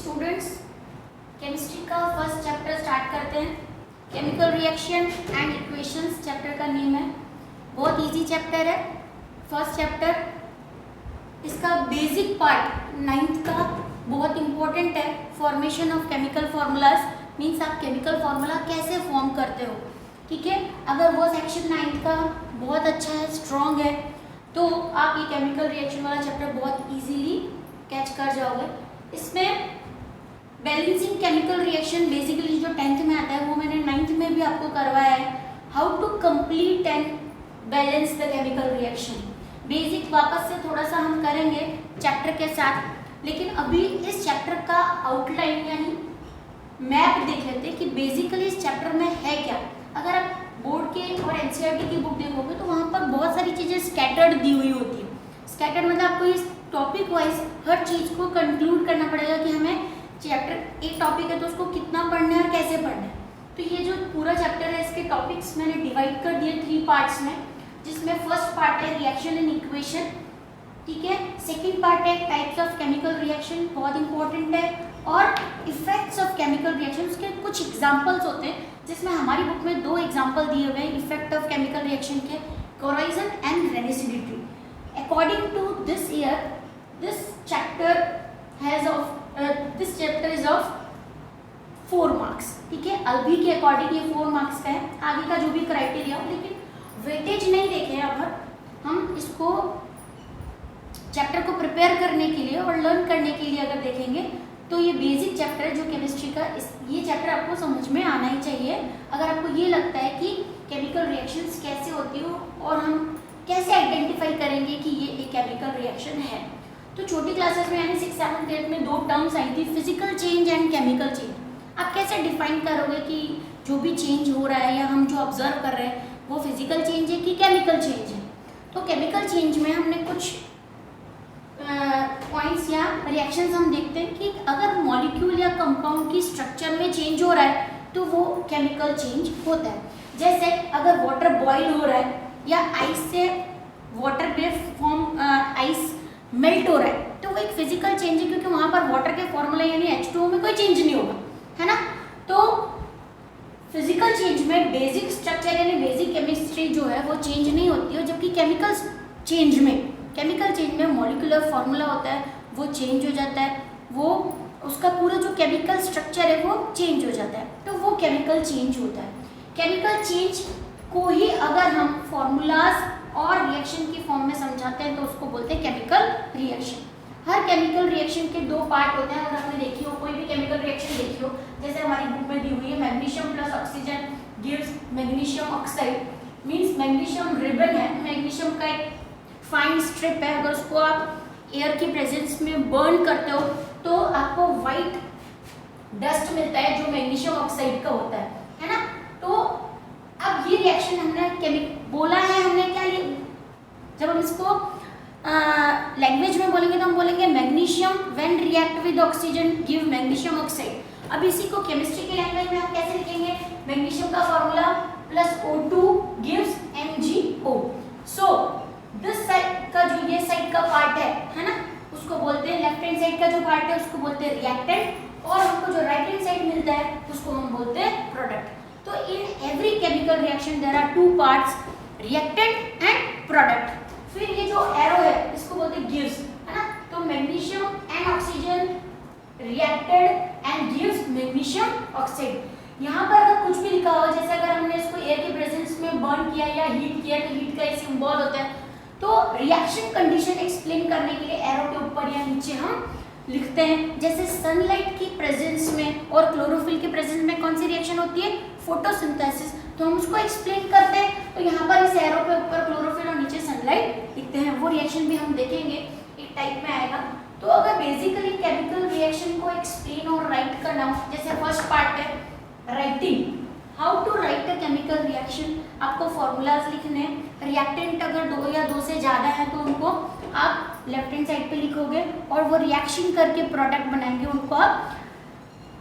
Students, chemistry का first chapter start करते हैं। Chemical reaction and equations chapter का नेम है। बहुत इजी चैप्टर है फर्स्ट चैप्टर। इसका बेसिक पार्ट 9th का बहुत इंपॉर्टेंट है। Formation of chemical formulas means आप केमिकल फार्मूला कैसे फॉर्म करते हो, ठीक है। अगर वो सेक्शन 9th का बहुत अच्छा है, स्ट्रॉन्ग है, तो आप ये केमिकल रिएक्शन वाला चैप्टर बहुत इजीली कैच कर जाओगे। इसमें बैलेंसिंग केमिकल रिएक्शन बेसिकली जो 10th में आता है वो मैंने 9th में भी आपको करवाया है। How to complete and balance the chemical reaction basic वापस से थोड़ा सा हम करेंगे चैप्टर के साथ। लेकिन अभी इस चैप्टर का आउटलाइन यानी मैप देख लेते हैं कि बेसिकली इस चैप्टर में है क्या। अगर आप बोर्ड के और एनसीईआरटी की बुक देखोगे तो वहाँ पर बहुत सारी चीज़ें स्कैटर्ड दी हुई होती है। स्कैटर्ड मतलब आपको इस टॉपिक वाइज हर चीज़ को कंक्लूड करना पड़ेगा कि हमें चैप्टर एक टॉपिक है तो उसको कितना पढ़ना है और कैसे पढ़ना है। तो ये जो पूरा चैप्टर है इसके टॉपिक्स मैंने डिवाइड कर दिए 3 पार्ट्स में, जिसमें फर्स्ट पार्ट है रिएक्शन एंड इक्वेशन, ठीक है। सेकेंड पार्ट है टाइप्स ऑफ केमिकल रिएक्शन, बहुत इंपॉर्टेंट है, और इफेक्ट्स ऑफ केमिकल रिएक्शन। उसके कुछ एग्जांपल्स होते हैं जिसमें हमारी बुक में 2 एग्जांपल दिए हुए हैं इफेक्ट ऑफ केमिकल रिएक्शन के, corrosion and rancidity. According to this year this chapter is of 4 marks, ठीक है। अभी के अकॉर्डिंग ये 4 मार्क्स का है, आगे का जो भी क्राइटेरिया हो, लेकिन वेटेज नहीं देखे। अगर हम इसको चैप्टर को प्रिपेयर करने के लिए और लर्न करने के लिए अगर देखेंगे तो ये बेसिक चैप्टर है जो केमिस्ट्री का, ये चैप्टर आपको समझ में आना ही चाहिए। अगर आपको ये लगता है कि केमिकल रिएक्शंस कैसे होती हो और हम कैसे आइडेंटिफाई करेंगे कि ये एक केमिकल रिएक्शन है। तो छोटी क्लासेस में यानी 6th 7th 8th में 2 टर्म्स आई थी, physical change and chemical change. आप कैसे डिफाइन करोगे कि जो भी चेंज हो रहा है या हम जो ऑब्जर्व कर रहे हैं वो फिजिकल चेंज है कि केमिकल चेंज है। तो केमिकल चेंज में हमने कुछ पॉइंट्स या रिएक्शंस हम देखते हैं कि अगर मॉलिक्यूल या कंपाउंड की स्ट्रक्चर में चेंज हो रहा है तो वो केमिकल चेंज होता है। जैसे अगर वाटर बॉईल हो रहा है या आइस से वाटर पे फॉर्म आइस मेल्ट हो रहा है तो वो एक फिजिकल चेंज है, क्योंकि वहाँ पर वाटर के फॉर्मूला यानी H2O में कोई चेंज नहीं होगा, है ना। तो फिजिकल चेंज में बेसिक स्ट्रक्चर यानी बेसिक केमिस्ट्री जो है वो चेंज नहीं होती है, जबकि केमिकल चेंज में मॉलिक्यूलर फार्मूला होता है वो चेंज हो जाता है, वो उसका पूरा जो केमिकल स्ट्रक्चर है वो चेंज हो जाता है, तो वो केमिकल चेंज होता है। केमिकल चेंज को ही अगर हम फॉर्मूलाज और रिएक्शन की फॉर्म में समझाते हैं तो उसको बोलते हैं केमिकल रिएक्शन। हर केमिकल रिएक्शन के 2 पार्ट होते हैं। अगर आपने देखी हो कोई भी केमिकल रिएक्शन देखी हो, जैसे हमारी बुक में दी हुई है magnesium plus oxygen gives magnesium oxide, means magnesium ribbon है, मैग्नीशियम का एक फाइन स्ट्रिप है। अगर उसको आप एयर की प्रेजेंस में बर्न करते हो तो आपको वाइट डस्ट मिलता है जो मैग्नीशियम ऑक्साइड का होता है ना। तो अब ये रिएक्शन हमने बोला है, हमने क्या लिया, जब हम इसको लैंग्वेज में बोलेंगे तो हम बोलेंगे magnesium when react with oxygen give magnesium oxide. अब इसी को केमिस्ट्री के लैंग्वेज में हम कैसे लिखेंगे, मैग्नीशियम का formula plus O2 gives MgO। So this side का जो ये साइड का पार्ट है ना, उसको बोलते हैं लेफ्ट हैंड साइड का जो पार्ट है उसको बोलते हैं रिएक्टेंट, और हमको जो राइट हैंड साइड मिलता है उसको हम बोलते हैं प्रोडक्ट। तो in every chemical reaction there are 2 parts, reactant and product. फिर ये जो एरो है इसको बोलते हैं गिव्स, है ना। तो magnesium and oxygen reacted and gives magnesium oxide. यहाँ पर अगर कुछ भी लिखा हो, जैसे अगर हमने इसको एयर के प्रेजेंस में बर्न किया या हीट किया तो हीट का एक सिंबल होता है, तो रिएक्शन कंडीशन एक्सप्लेन करने के लिए एरो के ऊपर या नीचे हम लिखते हैं। जैसे सनलाइट की प्रेजेंस में और क्लोरोफिल के प्रेजेंस में कौन सी रिएक्शन होती है, फोटोसिंथेसिस, तो हम उसको एक्सप्लेन करते हैं। तो यहाँ पर इस एरो के ऊपर क्लोरोफिल और नीचे सनलाइट लिखते हैं। वो रिएक्शन भी हम देखेंगे, एक टाइप में आएगा। तो अगर बेसिकली केमिकल रिएक्शन को एक्सप्लेन और राइट करना हो, जैसे फर्स्ट पार्ट है writing, how to write a chemical reaction, आपको फॉर्मूलाज लिखने हैं। रिएक्टेंट अगर 2 या 2 से ज़्यादा है तो उनको आप लेफ्ट हैंड साइड पे लिखोगे, और वो रिएक्शन करके प्रोडक्ट बनाएंगे उनको आप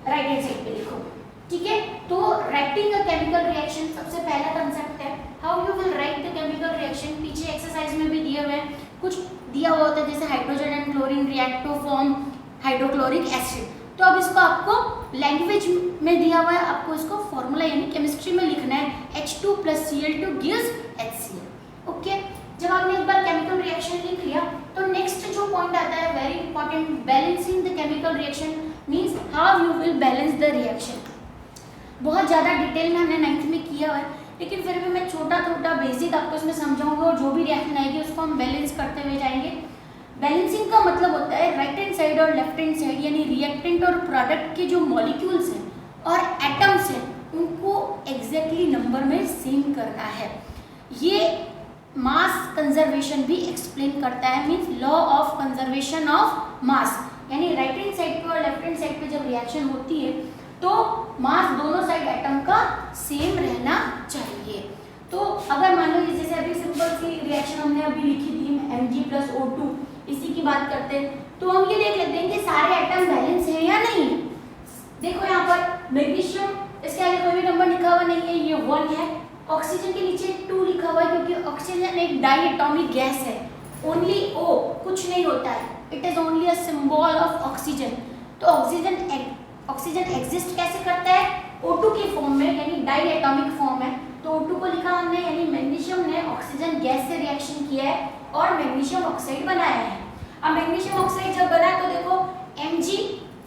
राइट हैंड साइड पे लिखोगे, ठीक है। तो राइटिंग अ केमिकल रिएक्शन सबसे पहला कंसेप्ट है। How you will write the chemical reaction, पीछे एक्सरसाइज में भी दिए हुए हैं, कुछ दिया हुआ होता है, जैसे hydrogen and chlorine react to form hydrochloric acid. तो अब इसको आपको लैंग्वेज में दिया हुआ है, आपको इसको फॉर्मूला यानी केमिस्ट्री में लिखना है H2 + Cl2 gives HCl। Okay, जब आपने एक बार केमिकल रिएक्शन लिख लिया तो नेक्स्ट जो पॉइंट आता है very important, balancing the chemical reaction means how you will balance the reaction. बहुत ज़्यादा डिटेल में हमने 9th में किया हुआ है, लेकिन फिर भी मैं छोटा छोटा बेसिक आपको इसमें समझाऊंगा और जो भी रिएक्शन आएगी उसको हम बैलेंस करते हुए जाएंगे। बैलेंसिंग का मतलब होता है राइट हैंड साइड और लेफ्ट हैंड साइड यानी रिएक्टेंट और प्रोडक्ट के जो मॉलिक्यूल्स हैं और एटम्स हैं उनको एग्जैक्टली नंबर में सेम करना है। ये मास कंजर्वेशन भी एक्सप्लेन करता है, means law of conservation of mass, यानी राइट हैंड साइड पे और लेफ्ट हैंड साइड पे जब रिएक्शन होती है तो मास दोनों साइड एटम का सेम रहना चाहिए। तो अगर मान लो जैसे अभी सिंपल सी रिएक्शन हमने अभी लिखी थी Mg + O2, इसी की बात करते हैं तो हम ये देख लेते हैं कि सारे एटम बैलेंस है या नहीं है। देखो यहाँ पर मैग्नीशियम, इसके आगे कोई भी नंबर लिखा हुआ नहीं है, ये 1 है। ऑक्सीजन के नीचे 2 लिखा हुआ है क्योंकि ऑक्सीजन एक डाई एटॉमिक गैस है, ओनली O, कुछ नहीं होता है, it is only a symbol of oxygen. तो ऑक्सीजन एग्जिस्ट कैसे करता है, O2 की फॉर्म में यानी डाई एटॉमिक फॉर्म है। तो O2 को लिखा हमने यानी मैग्नीशियम ने ऑक्सीजन गैस से रिएक्शन किया है और मैग्नीशियम ऑक्साइड बनाया है। अब मैग्नीशियम ऑक्साइड जब बना तो देखो Mg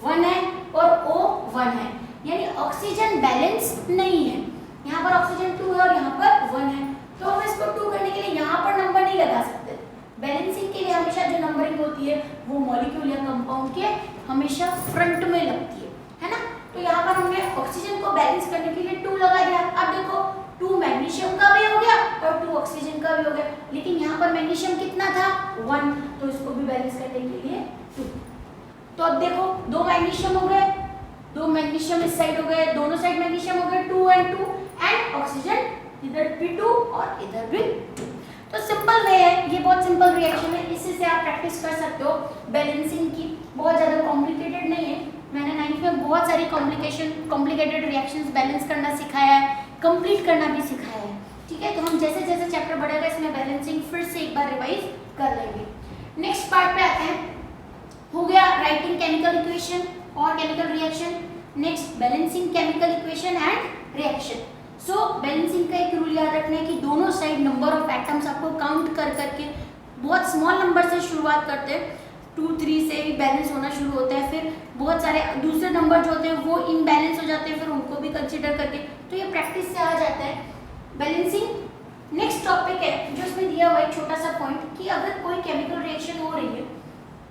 1 है और O 1 है, यानी ऑक्सीजन बैलेंस नहीं है। यहाँ पर ऑक्सीजन 2 है और यहाँ पर 1 है, तो हम इसको 2 करने के लिए यहाँ पर नंबर नहीं लगा सकते। बैलेंसिंग के लिए हमेशा जो नंबरिंग होती है वो मॉलिक्यूल या कंपाउंड के हमेशा फ्रंट में लगती है ना। तो यहाँ पर हमने ऑक्सीजन को बैलेंस करने के लिए 2 लगा दिया। अब देखो 2 मैग्नीशियम का भी हो गया और 2 ऑक्सीजन का भी हो गया, लेकिन यहाँ पर मैग्नीशियम कितना था 1, तो इसको भी बैलेंस करने के लिए 2। तो अब देखो 2 मैग्नीशियम हो गए, 2 मैग्नीशियम इस साइड हो गए, दोनों साइड मैग्नीशियम हो गए 2 and 2 एंड ऑक्सीजन इधर भी 2 और इधर भी 2। तो सिंपल वे है, ये बहुत सिंपल रिएक्शन है, इसी से आप प्रैक्टिस कर सकते हो बैलेंसिंग की, बहुत ज़्यादा कॉम्प्लिकेटेड नहीं है। मैंने 9th में बहुत सारी कॉम्प्लिकेटेड रिएक्शंस बैलेंस करना सिखाया है, कंप्लीट करना भी सिखाया है, ठीक है। तो हम जैसे जैसे चैप्टर बढ़ेगा इसमें बैलेंसिंग फिर से एक बार रिवाइज कर लेंगे। नेक्स्ट पार्ट पे आते हैं, हो गया राइटिंग केमिकल इक्वेशन और chemical reaction. Next balancing chemical equation and reaction. So balancing का एक रूल याद रखना है कि दोनों साइड नंबर ऑफ एटम्स आपको काउंट कर करके बहुत स्मॉल नंबर से शुरुआत करते हैं, 2 3 से भी बैलेंस होना शुरू होता है, फिर बहुत सारे दूसरे नंबर जो होते हैं वो इनबैलेंस हो जाते हैं, फिर उनको भी कंसिडर करके, तो ये प्रैक्टिस से आ जाता है बैलेंसिंग। नेक्स्ट टॉपिक है जो इसमें दिया हुआ एक छोटा सा पॉइंट कि अगर कोई केमिकल रिएक्शन हो रही है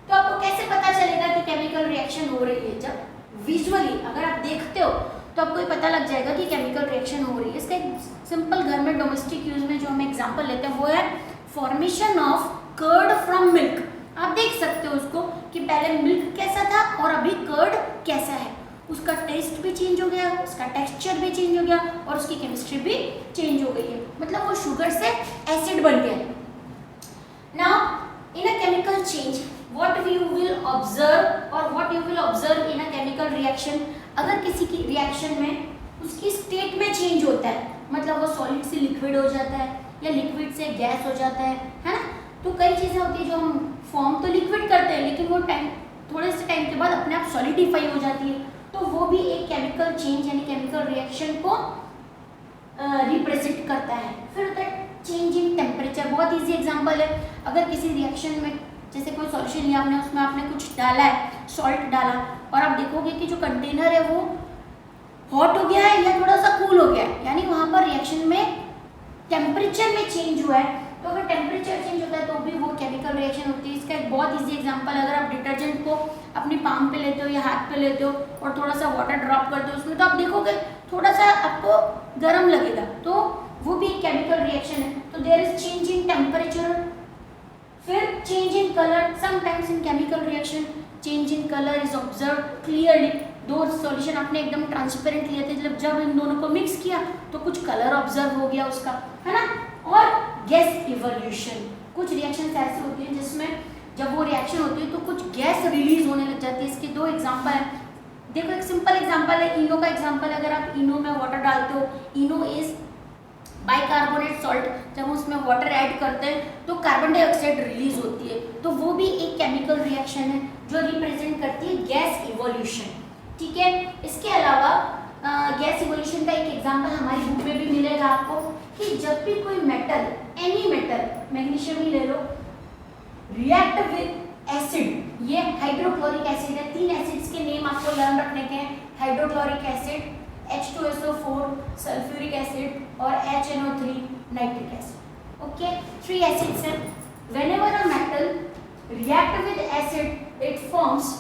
तो आपको कैसे पता चलेगा कि केमिकल रिएक्शन हो रही है। जब विजुअली अगर आप देखते हो तो आपको ये पता लग जाएगा कि केमिकल रिएक्शन हो रही है। इसका एक सिंपल घर में डोमेस्टिक यूज में जो हम एग्जांपल लेते हैं वो है formation of curd from milk. आप देख सकते हो उसको कि पहले मिल्क कैसा था और अभी कर्ड कैसा है, उसका टेस्ट भी चेंज हो गया, उसका टेक्सचर भी चेंज हो गया और उसकी केमिस्ट्री भी चेंज हो गई है, मतलब वो शुगर से एसिड बन गया। Now in a chemical change what you will observe और what you will observe in a chemical reaction. अगर किसी की रिएक्शन में उसकी स्टेट में चेंज होता है, मतलब वो सॉलिड से लिक्विड हो जाता है या लिक्विड से गैस हो जाता है ना, तो कई चीज़ें होती है जो हम फॉर्म तो लिक्विड करते हैं लेकिन वो थोड़े से टाइम के बाद अपने आप सॉलिडिफाई हो जाती है, तो वो भी एक केमिकल चेंज यानी केमिकल रिएक्शन को रिप्रेजेंट करता है। फिर होता है चेंज इन टेम्परेचर, बहुत इजी एग्जांपल है। अगर किसी रिएक्शन में जैसे कोई सॉल्यूशन लिया आपने, उसमें आपने कुछ डाला है, सॉल्ट डाला, और आप देखोगे कि जो कंटेनर है वो हॉट हो गया है या थोड़ा सा कूल हो गया है, यानी वहाँ पर रिएक्शन में टेम्परेचर में चेंज हुआ है। तो अगर टेम्परेचर चेंज होता है तो भी वो केमिकल रिएक्शन होती है। इसका एक बहुत इजी एग्जांपल, अगर आप डिटर्जेंट को अपनी पाम पे लेते हो या हाथ पे लेते हो और थोड़ा सा वाटर ड्रॉप करते हो उसमें, तो आप देखोगे थोड़ा सा आपको गर्म लगेगा, तो वो भी एक केमिकल रिएक्शन है। तो there is change in temperature. फिर change in colour, sometimes in chemical reaction change in colour is observe clearly. दो सॉल्यूशन आपने एकदम ट्रांसपेरेंट लिए थे, जब इन दोनों को मिक्स किया तो कुछ कलर ऑब्जर्व हो गया उसका, है ना। और गैस इवोल्यूशन, कुछ रिएक्शंस ऐसी होती हैं जिसमें जब वो रिएक्शन होती है तो कुछ गैस रिलीज होने लग जाती है। इसके दो एग्जांपल हैं। देखो एक सिंपल एग्जांपल है इनो का एग्जांपल। अगर आप इनो में वाटर डालते हो, इनो इज बाइकार्बोनेट सॉल्ट, जब उसमें वाटर ऐड करते हैं तो कार्बन डाइऑक्साइड रिलीज होती है, तो वो भी एक केमिकल रिएक्शन है जो रिप्रेजेंट करती है गैस इवोल्यूशन। ठीक है। इसके अलावा गैस इवोल्यूशन का एक एग्जांपल हमारी बुक में भी मिलेगा आपको कि जब भी कोई मेटल, एनी मेटल, मैग्नीशियम ही ले लो, रिएक्ट विद एसिड, ये हाइड्रोक्लोरिक एसिड है, 3 एसिड्स के नेम आपको लर्न रखने के हैं, hydrochloric acid, H2SO4 sulphuric acid और HNO3 nitric acid. Okay, 3 acids हैं। Whenever a metal react with acid, it forms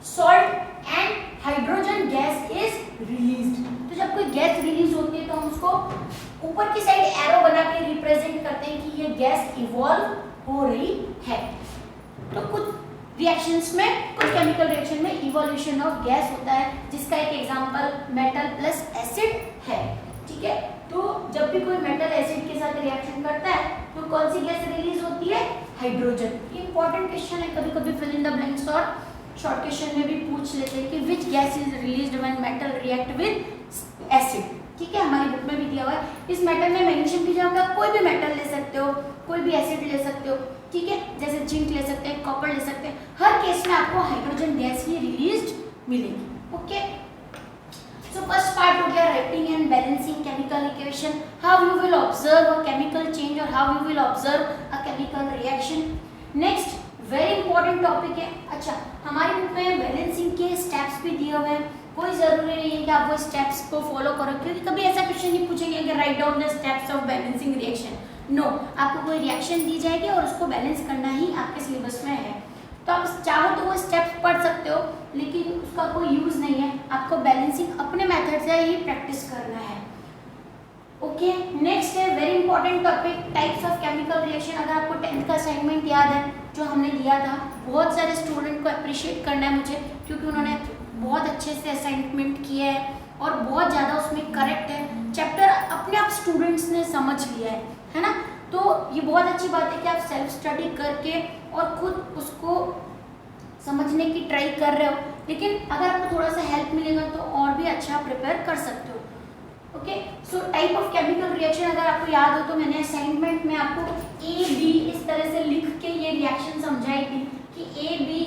salt and hydrogen gas is released। तो जब कोई गैस रिलीज होती है तो हम उसको ऊपर की साइड एरो बना के रिप्रेजेंट करते हैं कि ये गैस इवॉल्व हो रही है। तो कुछ रिएक्शंस में, कुछ केमिकल रिएक्शन में इवोल्यूशन ऑफ गैस होता है, जिसका एक एग्जांपल मेटल प्लस एसिड है। ठीक है, तो जब भी कोई मेटल एसिड के साथ रिएक्शन करता है तो कौन सी गैस रिलीज होती है? हाइड्रोजन। ये इंपॉर्टेंट क्वेश्चन है, कभी कभी फिल इन द ब्लैंक्स और शॉर्ट क्वेश्चन में भी पूछ लेते हैं कि which gas is released when metal react with acid. ठीक है, हमारी बुक में भी दिया हुआ है। इस मेटल में मैग्नीशियम की जगह आप कोई भी मेटल ले सकते हो, कोई भी एसिड ले सकते हो। ठीक है, जैसे जिंक ले सकते हैं, कॉपर ले सकते हैं, हर केस में आपको हाइड्रोजन गैस ही रिलीज्ड मिलेगी। ओके, सो फर्स्ट पार्ट हो गया writing and balancing chemical equation, how you will observe a chemical change और how you will observe a chemical reaction. Next very important topic है। अच्छा, हमारी बुक में balancing के स्टेप्स भी दिए हुए हैं, कोई जरूरी नहीं है कि आप वो स्टेप्स को फॉलो करो, क्योंकि कभी ऐसा क्वेश्चन नहीं पूछेंगे कि write down the steps of balancing reaction. No, आपको कोई रिएक्शन दी जाएगी और उसको बैलेंस करना ही आपके सिलेबस में है। तो आप चाहो तो वो स्टेप्स पढ़ सकते हो, लेकिन उसका कोई यूज नहीं है, आपको बैलेंसिंग अपने मेथड से ही प्रैक्टिस करना है। ओके, नेक्स्ट है very important topic types of chemical reaction. अगर आपको 10th का असाइनमेंट याद है जो हमने दिया था, बहुत सारे स्टूडेंट को अप्रिशिएट करना है मुझे, क्योंकि उन्होंने बहुत अच्छे से असाइनमेंट किया है और बहुत ज़्यादा उसमें करेक्ट है। चैप्टर अपने आप स्टूडेंट्स ने समझ लिया है ना। तो ये बहुत अच्छी बात है कि आप सेल्फ स्टडी करके और खुद उसको समझने की ट्राई कर रहे हो, लेकिन अगर आपको थोड़ा सा हेल्प मिलेगा तो और भी अच्छा प्रिपेयर कर सकते हो। Okay, so type of chemical reaction अगर आपको याद हो तो मैंने असाइनमेंट में आपको ए बी इस तरह से लिख के ये रिएक्शन समझाई थी कि A B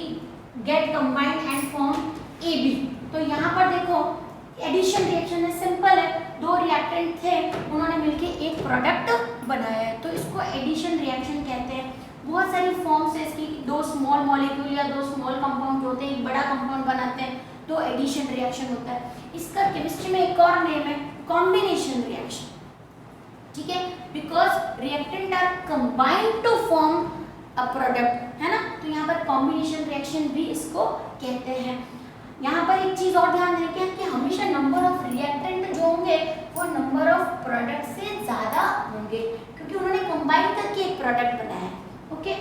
get combined and form A B. तो यहाँ पर देखो एडिशन रिएक्शन है, सिंपल है, दो रिएक्टेंट थे, उन्होंने मिलके एक प्रोडक्ट बनाया है, तो इसको एडिशन रिएक्शन कहते हैं। बहुत सारी फॉर्म्स है इसकी, दो स्मॉल मॉलिक्यूल या दो स्मॉल कंपाउंड होते हैं, एक बड़ा कंपाउंड बनाते हैं, तो एडिशन रिएक्शन होता है। इसका केमिस्ट्री में एक और नेम है कॉम्बिनेशन रिएक्शन। ठीक है, because reactant are combined to form a product, है ना। तो यहाँ पर कॉम्बिनेशन रिएक्शन भी इसको कहते हैं। यहाँ पर एक चीज और ध्यान रखें कि हमेशा नंबर ऑफ रिएक्टेंट जो होंगे वो नंबर ऑफ प्रोडक्ट से ज्यादा होंगे, क्योंकि उन्होंने कंबाइन करके एक प्रोडक्ट बनाया है। ओके,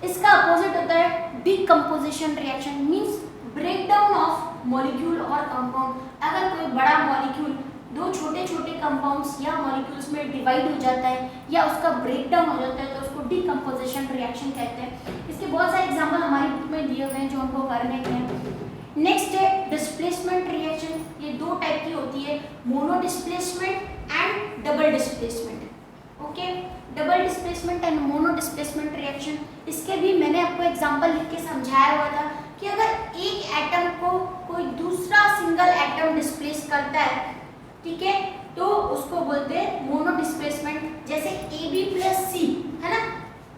इसका अपोजिट होता है decomposition reaction, means breakdown of molecule और कंपाउंड। अगर कोई बड़ा मॉलिक्यूल दो छोटे छोटे कंपाउंड्स या मॉलिक्यूल्स में डिवाइड हो जाता है या उसका ब्रेकडाउन हो जाता है तो उसको डिकम्पोजिशन रिएक्शन कहते हैं। इसके बहुत सारे एग्जांपल हमारी बुक में दिए हुए हैं जो हमको करने के हैं। नेक्स्ट है डिस्प्लेसमेंट रिएक्शन। ये दो टाइप की होती है, mono displacement and double displacement. Okay, double displacement and mono displacement reaction, इसके भी मैंने आपको एग्जांपल लिख के समझाया हुआ था कि अगर एक एटम को कोई दूसरा सिंगल एटम डिस्प्लेस करता है, ठीक है, तो उसको बोलते हैं मोनो डिस्प्लेसमेंट। जैसे ए बी प्लस सी, है ना।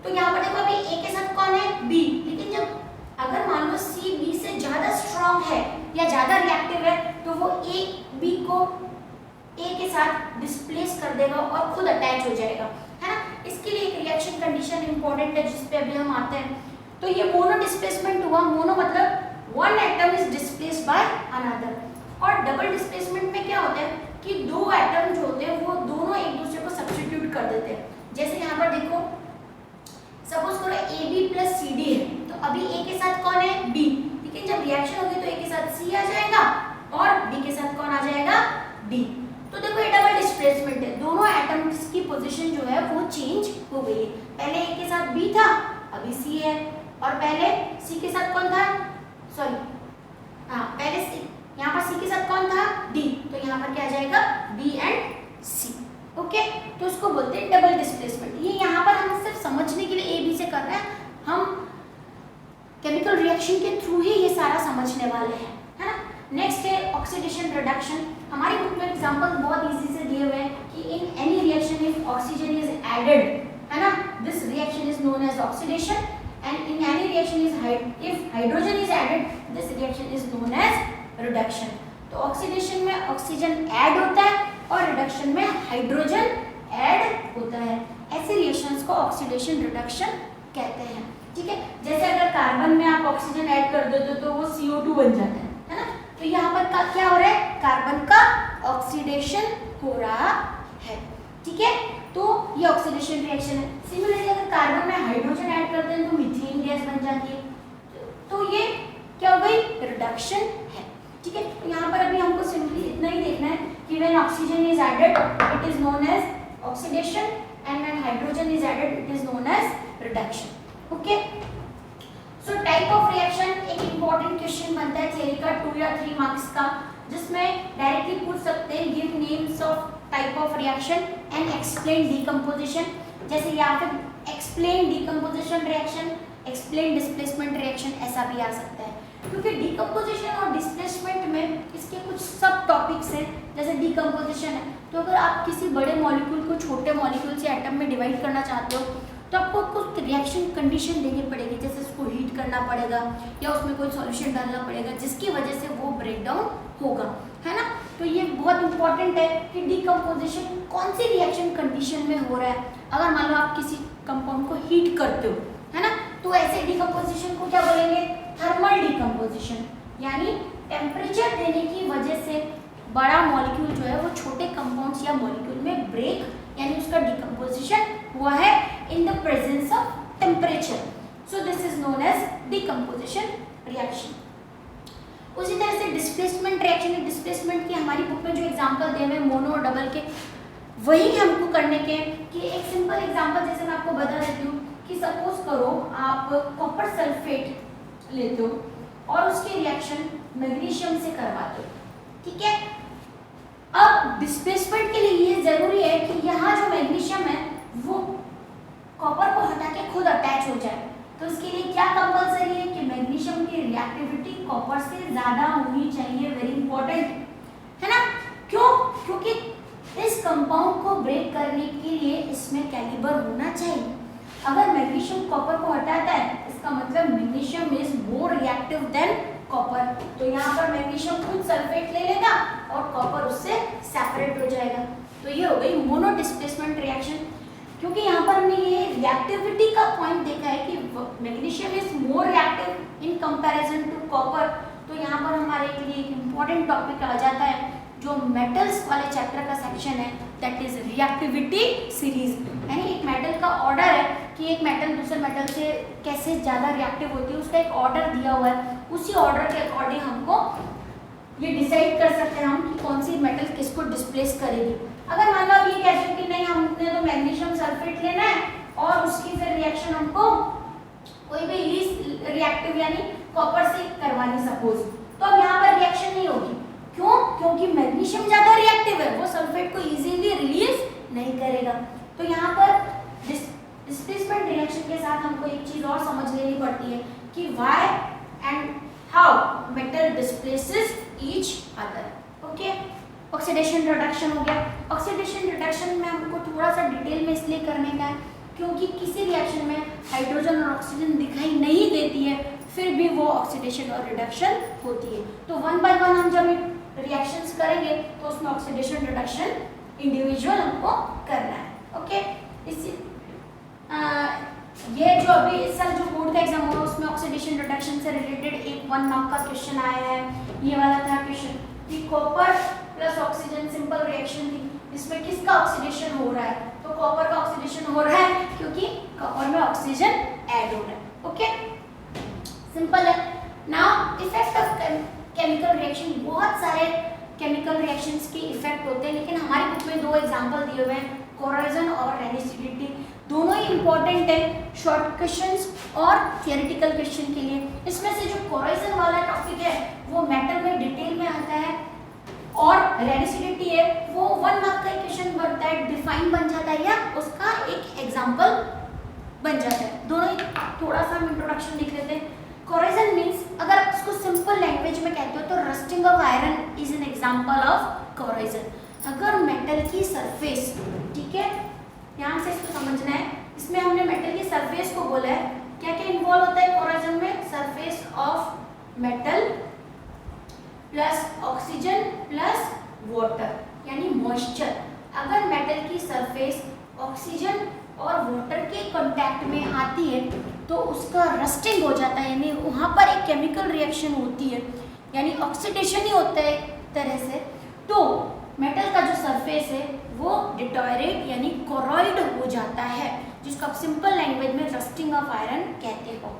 तो यहाँ पर देखो अभी ए के साथ कौन है? बी, लेकिन जब अगर मान लो सी बी से ज्यादा स्ट्रॉन्ग है या ज्यादा रिएक्टिव है तो वो ए बी को ए के साथ डिस्प्लेस कर देगा और खुद अटैच हो जाएगा, है ना। इसके लिए एक रिएक्शन कंडीशन इंपॉर्टेंट है जिस पे अभी हम आते हैं। तो ये मोनो डिस्प्लेसमेंट हुआ, मोनो मतलब one atom is displaced by another, और डबल डिस्प्लेसमेंट में क्या होता है कि दो एटम जो होते हैं वो दोनों एक दूसरे को सब्स्टिट्यूट कर देते हैं। जैसे यहाँ पर देखो, सपोज करो A B plus C D है, तो अभी ए के साथ कौन है? बी, लेकिन जब रिएक्शन होगी तो ए के साथ सी आ जाएगा और बी के साथ कौन आ जाएगा? डी। तो देखो ये डबल डिस्प्लेसमेंट है, दोनों एटम्स की पोजीशन जो है वो चेंज हो गई है। पहले ए के साथ बी था, अभी सी है, और पहले सी के साथ कौन था? सॉरी, हाँ, पहले सी, यहाँ पर सी के साथ कौन था? डी, तो यहाँ पर क्या आ जाएगा? B and C. ओके, तो उसको बोलते हैं डबल डिस्प्लेसमेंट। ये यहाँ पर हम सिर्फ समझने के लिए ए बी से कर रहे हैं, हम केमिकल रिएक्शन के थ्रू ही ये सारा समझने वाले हैं, है ना। नेक्स्ट है ऑक्सीडेशन रिडक्शन। हमारी बुक में एग्जांपल बहुत इजी से दिए हुए हैं कि in any reaction if oxygen is added, है ना, this reaction is known as oxidation, and in any reaction is if hydrogen is added, this reaction is known as reduction. तो ऑक्सीडेशन में ऑक्सीजन ऐड होता है और reduction में hydrogen add होता है। ऐसे रिएक्शंस को ऑक्सीडेशन रिडक्शन कहते हैं, ठीक है। जैसे अगर कार्बन में आप ऑक्सीजन ऐड कर देते हो तो वो CO2 बन जाता है ना। तो यहाँ पर क्या हो रहा है, कार्बन का ऑक्सीडेशन हो रहा है, ठीक है। तो ये ऑक्सीडेशन रिएक्शन है। सिमिलरली अगर कार्बन में हाइड्रोजन ऐड करते हैं तो मीथेन गैस बन जाती है, तो ये क्या हो गई, रिडक्शन है, ठीक है। तो यहाँ पर अभी हमको सिंपली इतना ही देखना है कि when oxygen is added it is known as oxidation, and when hydrogen is added it is known as reduction. Okay, so type of reaction एक इंपॉर्टेंट क्वेश्चन बनता है थियरी का 2 या 3 मार्क्स का, जिसमें डायरेक्टली पूछ सकते हैं give names of type of reaction and explain decomposition. जैसे यहाँ पे explain decomposition reaction, explain displacement reaction, ऐसा भी आ सकता है। क्योंकि डीकंपोजिशन और डिस्प्लेसमेंट में इसके कुछ सब टॉपिक्स हैं। जैसे डीकंपोजिशन है तो अगर आप किसी बड़े मॉलिक्यूल को छोटे मॉलिक्यूल से एटम में डिवाइड करना चाहते हो तो आपको कुछ रिएक्शन कंडीशन देनी पड़ेगी, जैसे उसको हीट करना पड़ेगा या उसमें कोई सॉल्यूशन डालना पड़ेगा जिसकी वजह से वो ब्रेक डाउन होगा, है ना। तो ये बहुत इंपॉर्टेंट है कि डीकंपोजिशन कौन सी रिएक्शन कंडीशन में हो रहा है। अगर मान लो आप किसी कंपाउंड को हीट करते हो, है ना, तो ऐसे डीकंपोजिशन को क्या बोलेंगे, थर्मल डीकंपोजिशन, यानी टेम्परेचर देने की वजह से बड़ा मॉलिक्यूल जो है वो छोटे कंपाउंड्स या मॉलिक्यूल में ब्रेक यानी उसका डीकंपोजिशन हुआ है in the presence of temperature, so this is known as decomposition reaction. उसी तरह से डिस्प्लेसमेंट रिएक्शन, डिस्प्लेसमेंट की हमारी बुक में जो एग्जांपल दिए हुए मोनो और डबल के, वही हमको करने के कि एक सिंपल एग्जांपल जैसे मैं आपको बता देती हूँ कि सपोज करो आप कॉपर सल्फेट लेते हो और उसकी रिएक्शन मैग्नीशियम से करवाते हो, ठीक है। अब डिस्प्लेसमेंट के लिए ये जरूरी है कि यहाँ जो मैग्नीशियम है वो कॉपर को हटा के खुद अटैच हो जाए। तो इसके लिए क्या कंपलसरी है कि मैग्नीशियम की रिएक्टिविटी कॉपर से ज्यादा होनी चाहिए, वेरी इंपॉर्टेंट, है ना। क्यों? क्योंकि इस कंपाउंड को ब्रेक करने के लिए इसमें कैलिबर होना चाहिए। अगर मैग्नीशियम कॉपर को हटाता है इसका मतलब magnesium is more reactive than copper, तो यहाँ पर मैग्नीशियम खुद सल्फेट ले लेगा और कॉपर उससे सेपरेट हो जाएगा। तो ये हो गई मोनो डिस्प्लेसमेंट रिएक्शन। क्योंकि यहाँ पर हमने ये रिएक्टिविटी का पॉइंट देखा है कि magnesium is more reactive in comparison to copper, तो यहाँ पर हमारे लिए एक इम्पॉर्टेंट टॉपिक आ जाता है जो मेटल्स वाले चैप्टर का सेक्शन है, दैट इज रिएक्टिविटी सीरीज। यानी एक मेटल का ऑर्डर है कि एक मेटल दूसरे मेटल से कैसे ज़्यादा रिएक्टिव होती है, उसका एक ऑर्डर दिया हुआ है। उसी ऑर्डर के अकॉर्डिंग हमको ये डिसाइड कर सकते हैं हम कि कौन सी मेटल किसको डिस्प्लेस करेगी। अगर मान लो आप ये कहते हो कि नहीं हमने तो मैग्नीशियम सल्फेट लेना है और उसकी फिर रिएक्शन हमको कोई भी लीस्ट रिएक्टिव यानी कॉपर से करवानी सपोज, तो अब यहाँ पर रिएक्शन नहीं होगी। क्यों? क्योंकि मैग्नीशियम ज्यादा रिएक्टिव है, वो सल्फेट को इजीली रिलीज नहीं करेगा। तो यहाँ पर डिस्प्लेसमेंट रिएक्शन के साथ हमको एक चीज और समझ लेनी पड़ती है कि why and how metal displaces each other. Okay, oxidation reduction हो गया। ऑक्सीडेशन रिडक्शन में हमको थोड़ा सा डिटेल में इसलिए करने का है क्योंकि किसी रिएक्शन में हाइड्रोजन और ऑक्सीजन दिखाई नहीं देती है, फिर भी वो ऑक्सीडेशन और रिडक्शन होती है। तो वन बाय वन हम जब रिएक्शंस करेंगे तो उसमें ऑक्सीडेशन रिडक्शन इंडिविजुअल हमको करना है। ओके, इसी ये जो अभी इस साल जो बोर्ड का एग्जाम हुआ उसमें ऑक्सीडेशन रिडक्शन से रिलेटेड एक 1 मार्क का क्वेश्चन आया है। ये वाला था क्वेश्चन कि copper plus oxygen simple reaction थी, इसमें किसका ऑक्सीडेशन हो रहा है, तो कॉपर का ऑक्सीडेशन हो रहा है क्योंकि कॉपर में ऑक्सीजन ऐड हो रहा है। ओके, सिंपल है। Now effect of chemical reaction, बहुत सारे केमिकल रिएक्शंस के इफेक्ट होते हैं, लेकिन हमारी बुक में 2 एग्जांपल दिए हुए हैं, कोरोजन और रेनिसिडिटी। दोनों ही इंपॉर्टेंट है शॉर्ट क्वेश्चंस और थियोरेटिकल क्वेश्चन के लिए। इसमें से जो कोरोजन वाला टॉपिक है वो मेटल में डिटेल में आता है और रेनिसिडिटी है वो 1 मार्क का क्वेश्चन बनता है, डिफाइन बन जाता है या उसका एक एग्जांपल बन जाता है। दोनों ही थोड़ा सा हम इंट्रोडक्शन लिख लेते हैं। कोरोजन मीन्स अगर आप इसको सिंपल लैंग्वेज में कहते हो तो rusting of iron is an example of corrosion. अगर मेटल की सरफेस, ठीक है, ध्यान से इसको समझना है, इसमें हमने मेटल की सरफेस को बोला है, क्या क्या इन्वॉल्व होता है कोरोजन में? Surface of metal plus oxygen plus water यानी मॉइस्चर। अगर मेटल की सरफेस ऑक्सीजन और वाटर के कांटेक्ट में आती है तो उसका रस्टिंग हो जाता है, यानी वहाँ पर एक केमिकल रिएक्शन होती है, यानी ऑक्सीडेशन ही होता है एक तरह से। तो मेटल का जो सरफेस है वो डिटोरेट यानी कोरॉइड हो जाता है, जिसको आप सिंपल लैंग्वेज में रस्टिंग ऑफ आयरन कहते हो।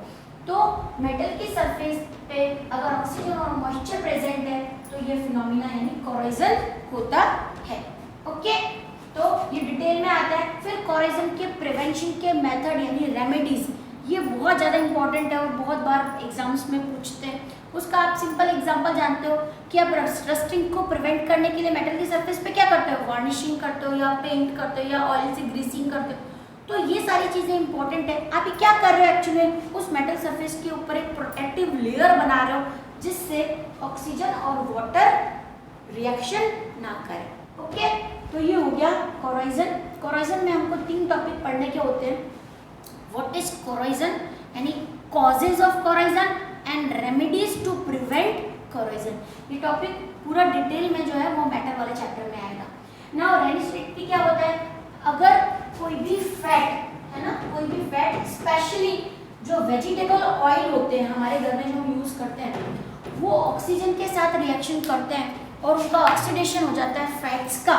तो मेटल की सरफेस पे अगर ऑक्सीजन और मॉइस्चर प्रेजेंट है तो ये फिनोमिना यानी कोरोजन होता है। ओके, तो ये डिटेल में आता है। फिर कोरोजन के प्रिवेंशन के मेथड यानी रेमेडीज, ये बहुत ज़्यादा इंपॉर्टेंट है और बहुत बार एग्जाम्स में पूछते हैं। उसका आप सिंपल एग्जांपल जानते हो कि आप रस्टिंग को प्रिवेंट करने के लिए मेटल की सरफेस पे क्या करते हो? वार्निशिंग करते हो या पेंट करते हो या ऑयल से ग्रीसिंग करते हो। तो ये सारी चीज़ें इंपॉर्टेंट है। आप क्या कर रहे हो एक्चुअली, उस मेटल सरफेस के ऊपर एक प्रोटेक्टिव लेयर बना रहे हो जिससे ऑक्सीजन और वाटर रिएक्शन ना करे। ओके, तो ये हो गया कोरोजन। कोरोजन में हमको 3 टॉपिक पढ़ने के होते हैं। व्हाट इज कोरोजन यानी causes of corrosion and remedies to prevent corrosion. ये टॉपिक पूरा डिटेल में जो है वो मेटल वाले चैप्टर में आएगा। नाउ रेनिस्टिविटी क्या होता है? अगर कोई भी फैट है ना, कोई भी फैट स्पेशली जो वेजिटेबल ऑयल होते हैं हमारे घर में जो हम यूज़ करते हैं, वो ऑक्सीजन के साथ रिएक्शन करते हैं और उनका ऑक्सीडेशन हो जाता है फैट्स का,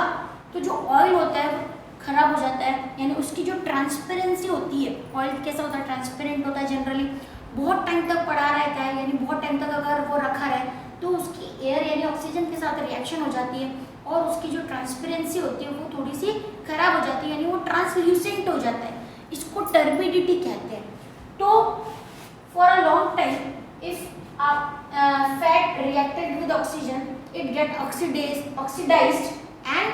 तो जो ऑयल होता है खराब हो जाता है, यानी उसकी जो ट्रांसपेरेंसी होती है, ऑयल कैसा होता है? ट्रांसपेरेंट होता है जनरली, बहुत टाइम तक पड़ा रहता है, यानी बहुत टाइम तक अगर वो रखा रहे तो उसकी एयर यानी ऑक्सीजन के साथ रिएक्शन हो जाती है और उसकी जो ट्रांसपेरेंसी होती है वो थोड़ी सी खराब हो जाती है, यानी वो ट्रांसल्यूसेंट हो जाता है। इसको टर्बिडिटी कहते हैं। तो for a long time if fat reacted with oxygen it get oxidized and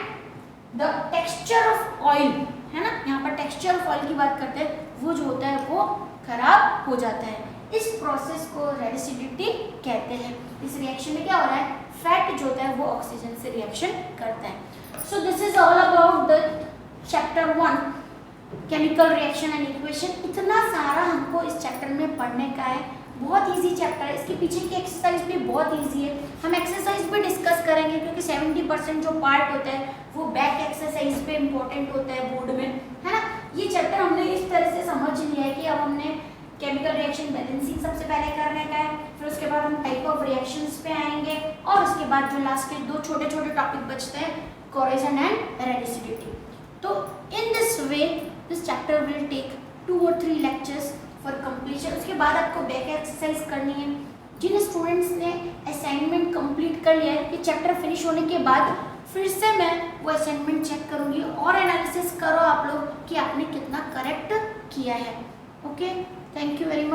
the texture of oil, है ना, यहाँ पर टेक्सचर ऑफ ऑयल की बात करते हैं, वो जो होता है वो खराब हो जाता है। इस प्रोसेस को रेडिसिडिटी कहते हैं। इस रिएक्शन में क्या हो रहा है? फैट जो होता है वो ऑक्सीजन से रिएक्शन करता है। सो this is all about the chapter 1 chemical reaction and equation. इतना सारा हमको इस चैप्टर में पढ़ने का है, बहुत इजी चैप्टर है। इसके पीछे की एक्सरसाइज भी बहुत इजी है, हम एक्सरसाइज भी डिस्कस करेंगे क्योंकि 70% जो पार्ट होता है वो बैक एक्सरसाइज पे इम्पोर्टेंट होता है बोर्ड में, है ना। ये चैप्टर हमने इस तरह से समझ लिया है कि अब हमने केमिकल रिएक्शन बैलेंसिंग सबसे पहले करने का है, फिर उसके बाद हम टाइप ऑफ रिएक्शंस पे आएंगे और उसके बाद जो लास्ट के 2 छोटे छोटे टॉपिक बचते हैं, कोरोजन एंड रेडिसिडिटी। तो in this way this chapter will take 2 or 3 lectures for completion. उसके बाद आपको बैक एक्सरसाइज करनी है। जिन स्टूडेंट्स ने असाइनमेंट कंप्लीट कर लिया है, ये चैप्टर फिनिश होने के बाद फिर से मैं वो असाइनमेंट चेक करूँगी और एनालिसिस करो आप लोग कि आपने कितना करेक्ट किया है। Okay, thank you very much.